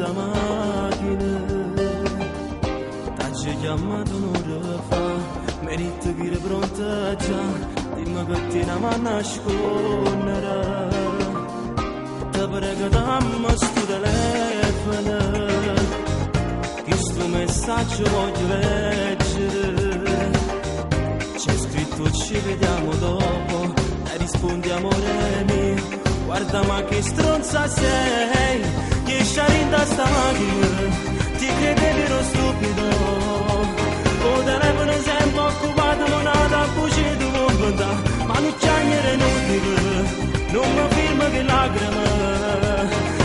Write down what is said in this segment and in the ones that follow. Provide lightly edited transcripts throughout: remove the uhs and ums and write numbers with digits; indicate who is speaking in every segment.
Speaker 1: sta macchina. T'ha chiamato un'ora fa, merito che era pronta già, dimmi che ti una mano a nascondere. Ti prego dammi sto telefono, che sto messaggio voglio leggere. C'è scritto ci vediamo dopo, e rispondi amore mio. Guarda ma che stronza sei, che sciari da sta macchina, ti credevi ero stupido. O telefono sempre occupato, non ha da bucire di bomba, ma non c'è niente inutile, non mi firma che lacrima.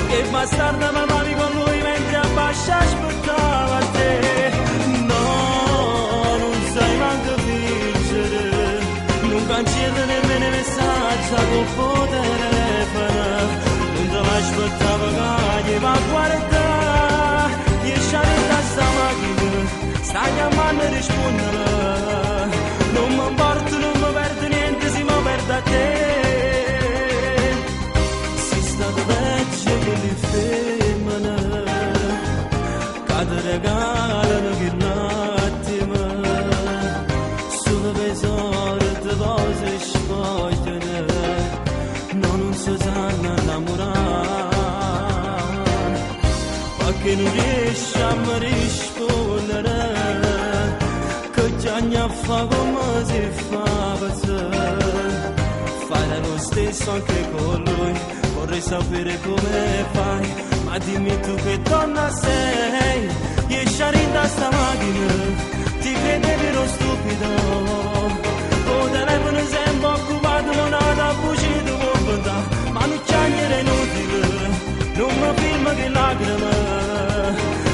Speaker 1: Che bastarda ma mavi con lui mentre a bascia aspettava te. No, non sai manco vincere, non cancelli nemmeno messaggio con telefono. Non te l'aspettavo che va a guardare, riesci a vedere sta macchina, sta chiamando e rispondere. Non mi importa, non mi perdo niente, si mi perde a te. Sei stato peggio che le femmine, che ti regalano che l'attimo, solo per sorte cose sfogliano, non si sanno innamorare, perché non riesci a mi rispondere, che già ne fa come si fa passare. Fare lo stesso anche con lui, vorrei sapere come fai, ma dimmi tu che donna sei, riesci a ridere sta macchina, ti credevi ero stupido. O telefono sempre occupato, non ha da bucire di bomba, ma non c'è niente inutile, non mi firma che lacrima.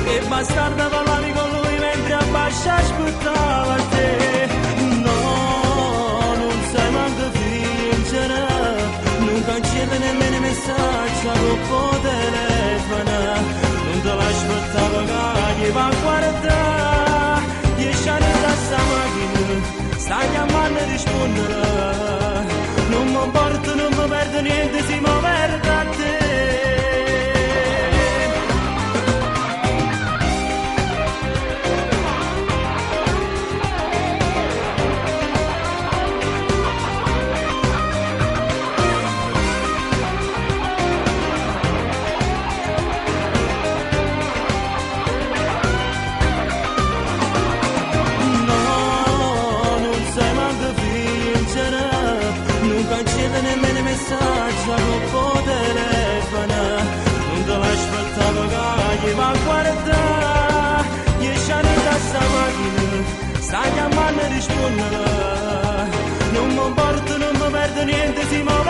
Speaker 1: Che bastarda parlavi con lui mentre a bascia aspettava te. No, non sai manco vincere, non cancelli nemmeno i messaggi con telefono. Non te l'aspettavo che va a guardare, 10 anni da sta macchina, sta chiamando e rispondere. Non mi importa, non mi perdo niente, si mi perde a te. Nemmeno messaggio con telefono, non te l'aspettavo che va a guardare, 10 anni da sta macchina, sta chiamando e rispondere. Non mi importa, non mi perdo niente, si muove